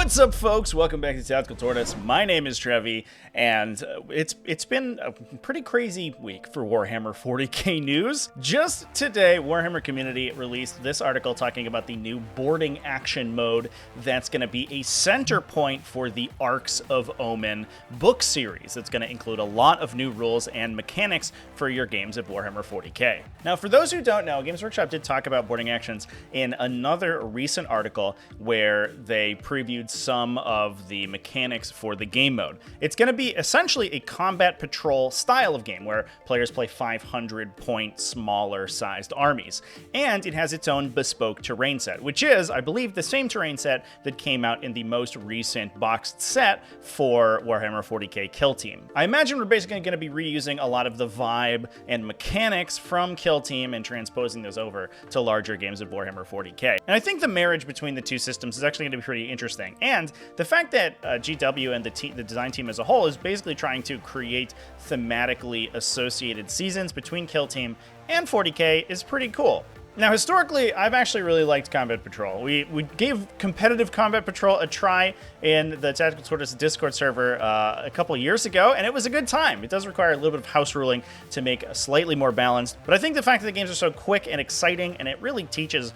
What's up, folks? Welcome back to Tactical Tortoise. My name is Trevi, and it's been a pretty crazy week for Warhammer 40k news. Just today, Warhammer community released this article talking about the new boarding action mode that's going to be a center point for the Arcs of Omen book series. It's going to include a lot of new rules and mechanics for your games of Warhammer 40k. Now, for those who don't know, Games Workshop did talk about boarding actions in another recent article where they previewed some of the mechanics for the game mode. It's going to be essentially a combat patrol style of game where players play 500-point smaller sized armies. And it has its own bespoke terrain set, which is, I believe, the same terrain set that came out in the most recent boxed set for Warhammer 40k Kill Team. I imagine we're basically going to be reusing a lot of the vibe and mechanics from Kill Team and transposing those over to larger games of Warhammer 40k. And I think the marriage between the two systems is actually going to be pretty interesting. And the fact that GW and the design team as a whole is basically trying to create thematically associated seasons between Kill Team and 40k is pretty cool. Now, historically, I've actually really liked Combat Patrol. We gave competitive Combat Patrol a try in the Tactical Tortoise Discord server a couple years ago, and it was a good time. It does require a little bit of house ruling to make it slightly more balanced, but I think the fact that the games are so quick and exciting, and it really teaches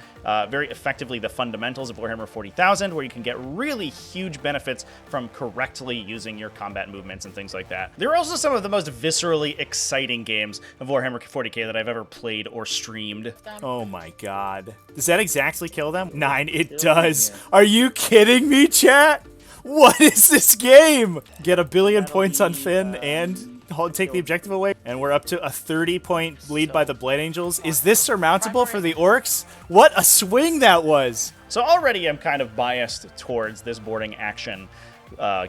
very effectively the fundamentals of Warhammer 40,000, where you can get really huge benefits from correctly using your combat movements and things like that. They're also some of the most viscerally exciting games of Warhammer 40k that I've ever played or streamed. Oh my god. Does that exactly kill them? 9, it does. Are you kidding me, chat? What is this game? Get a billion points on Finn and take the objective away, and we're up to a 30-point lead by the Blade Angels. Is this surmountable for the Orcs? What a swing that was! So already I'm kind of biased towards this boarding action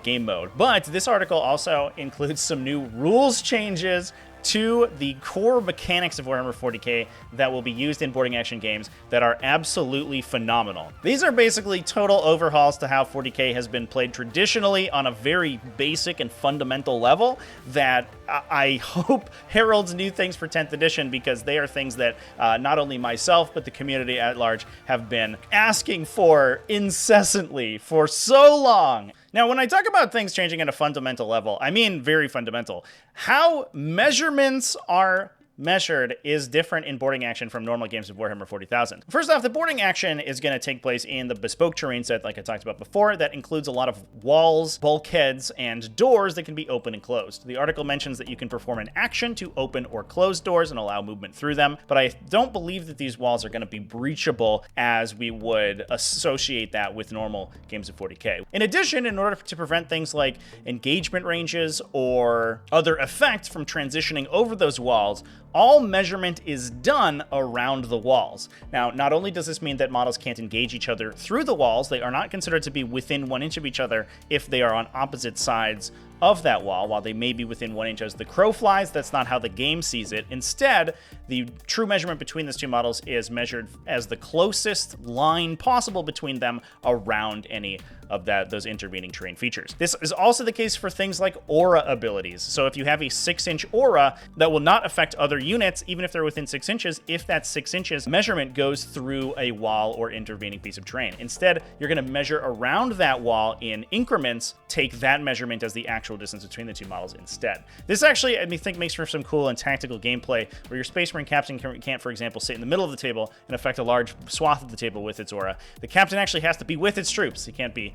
game mode, but this article also includes some new rules changes to the core mechanics of Warhammer 40k that will be used in boarding action games that are absolutely phenomenal. These are basically total overhauls to how 40k has been played traditionally on a very basic and fundamental level that I hope heralds new things for 10th edition, because they are things that not only myself but the community at large have been asking for incessantly for so long. Now, when I talk about things changing at a fundamental level, I mean very fundamental. How measurements are measured is different in boarding action from normal games of Warhammer 40,000. First off, the boarding action is going to take place in the bespoke terrain set, like I talked about before, that includes a lot of walls, bulkheads, and doors that can be open and closed. The article mentions that you can perform an action to open or close doors and allow movement through them, but I don't believe that these walls are going to be breachable as we would associate that with normal games of 40k. In addition, in order to prevent things like engagement ranges or other effects from transitioning over those walls, all measurement is done around the walls. Now, not only does this mean that models can't engage each other through the walls, they are not considered to be within 1 inch of each other if they are on opposite sides of that wall. While they may be within 1 inch as the crow flies, that's not how the game sees it. Instead, the true measurement between those two models is measured as the closest line possible between them around any of those intervening terrain features. This is also the case for things like aura abilities. So if you have a 6-inch aura, that will not affect other units, even if they're within 6 inches, if that 6 inches measurement goes through a wall or intervening piece of terrain. Instead, you're going to measure around that wall in increments, take that measurement as the actual distance between the two models instead. This actually, I think, makes for some cool and tactical gameplay where your Space Marine captain can't, for example, sit in the middle of the table and affect a large swath of the table with its aura. The captain actually has to be with its troops. He can't be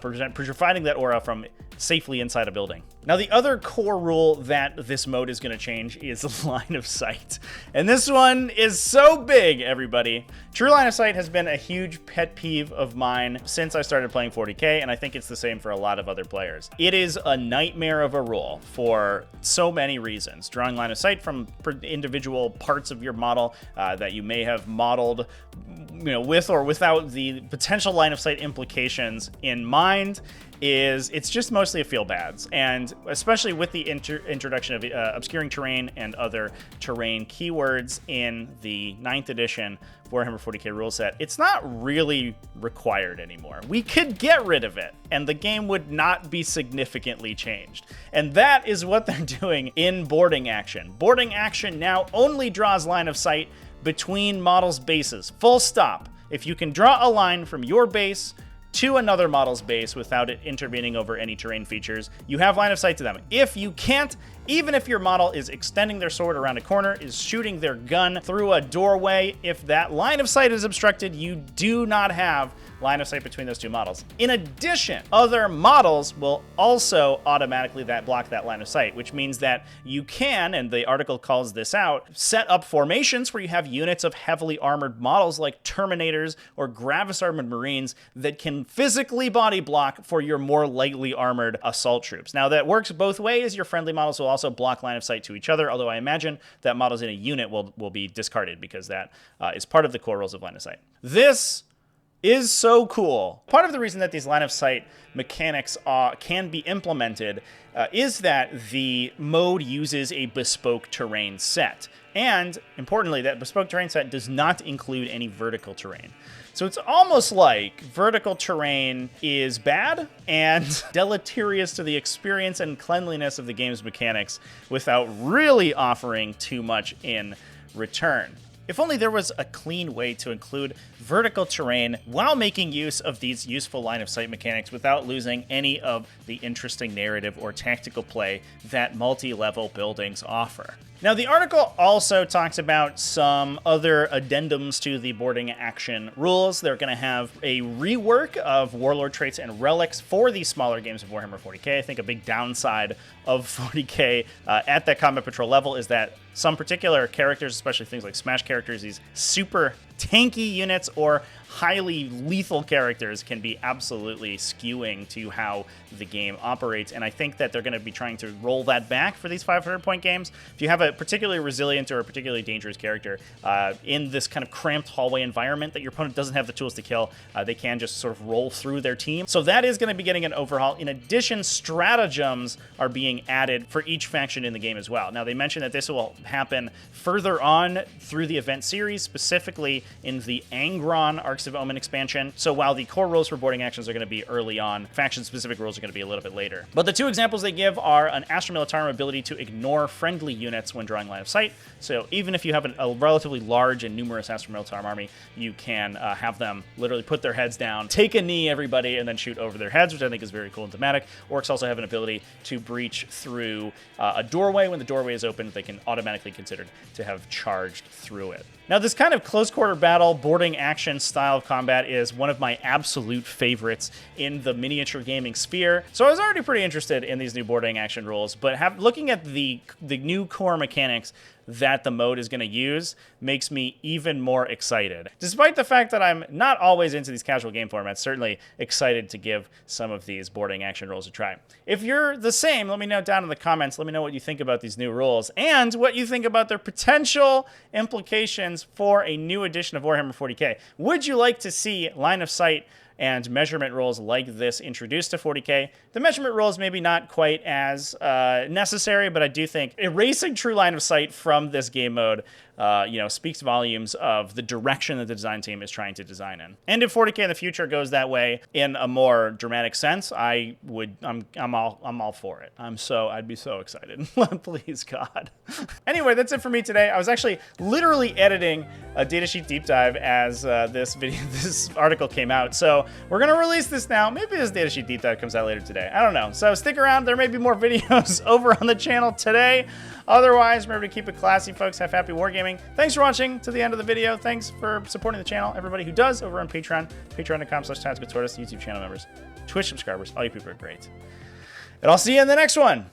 providing that aura from safely inside a building. Now, the other core rule that this mode is going to change is line of sight. And this one is so big, everybody. True line of sight has been a huge pet peeve of mine since I started playing 40k, and I think it's the same for a lot of other players. It is a nightmare of a rule for so many reasons. Drawing line of sight from individual parts of your model that you may have modeled, with or without the potential line of sight implications in mind, it's just mostly a feel bads. And especially with the introduction of obscuring terrain and other terrain keywords in the 9th edition Warhammer 40k rule set, it's not really required anymore. We could get rid of it, and the game would not be significantly changed. And that is what they're doing in boarding action. Boarding action now only draws line of sight between models' bases. Full stop. If you can draw a line from your base to another model's base without it intervening over any terrain features, you have line of sight to them. If you can't, even if your model is extending their sword around a corner, is shooting their gun through a doorway, if that line of sight is obstructed, you do not have line of sight between those two models. In addition, other models will also automatically block that line of sight, which means that you can, and the article calls this out, set up formations where you have units of heavily armored models like Terminators or Gravis armored Marines that can physically body block for your more lightly armored assault troops. Now that works both ways. Your friendly models will also block line of sight to each other, although I imagine that models in a unit will be discarded because that is part of the core rules of line of sight. This is so cool. Part of the reason that these line of sight mechanics can be implemented is that the mode uses a bespoke terrain set. And importantly, that bespoke terrain set does not include any vertical terrain. So it's almost like vertical terrain is bad and deleterious to the experience and cleanliness of the game's mechanics without really offering too much in return. If only there was a clean way to include vertical terrain while making use of these useful line of sight mechanics without losing any of the interesting narrative or tactical play that multi-level buildings offer. Now, the article also talks about some other addendums to the boarding action rules. They're going to have a rework of Warlord traits and relics for these smaller games of Warhammer 40k. I think a big downside of 40k at that combat patrol level is that some particular characters, especially things like smash characters, these super tanky units or highly lethal characters can be absolutely skewing to how the game operates, and I think that they're going to be trying to roll that back for these 500-point games. If you have a particularly resilient or a particularly dangerous character in this kind of cramped hallway environment that your opponent doesn't have the tools to kill, they can just sort of roll through their team. So that is going to be getting an overhaul. In addition, stratagems are being added for each faction in the game as well. Now, they mentioned that this will happen further on through the event series, specifically in the Angron Arcs of Omen expansion. So while the core rules for boarding actions are going to be early on, faction-specific rules are going to be a little bit later. But the two examples they give are an Astra Militarum ability to ignore friendly units when drawing line of sight. So even if you have a relatively large and numerous Astra Militarum army, you can have them literally put their heads down, take a knee, everybody, and then shoot over their heads, which I think is very cool and thematic. Orcs also have an ability to breach through a doorway. When the doorway is open, they can automatically considered to have charged through it. Now, this kind of close-quarter battle, boarding action style of combat is one of my absolute favorites in the miniature gaming sphere. So I was already pretty interested in these new boarding action rules, but looking at the new core mechanics that the mode is going to use makes me even more excited. Despite the fact that I'm not always into these casual game formats, certainly excited to give some of these boarding action rules a try. If you're the same, let me know down in the comments. Let me know what you think about these new rules and what you think about their potential implications for a new edition of Warhammer 40k. Would you like to see line of sight and measurement rules like this introduced to 40k? The measurement rules maybe not quite as necessary, but I do think erasing true line of sight from this game mode speaks volumes of the direction that the design team is trying to design in. And if 40k in the future goes that way in a more dramatic sense, I'm all for it. I'd be so excited. Please, God. Anyway, that's it for me today. I was actually literally editing a datasheet deep dive as this article came out. So we're gonna release this now. Maybe this datasheet deep dive comes out later today. I don't know. So stick around. There may be more videos over on the channel today. Otherwise, remember to keep it classy, folks. Have happy wargaming. Thanks for watching to the end of the video. Thanks for supporting the channel. Everybody who does over on Patreon, patreon.com/tacticaltortoise, YouTube channel members, Twitch subscribers. All you people are great. And I'll see you in the next one.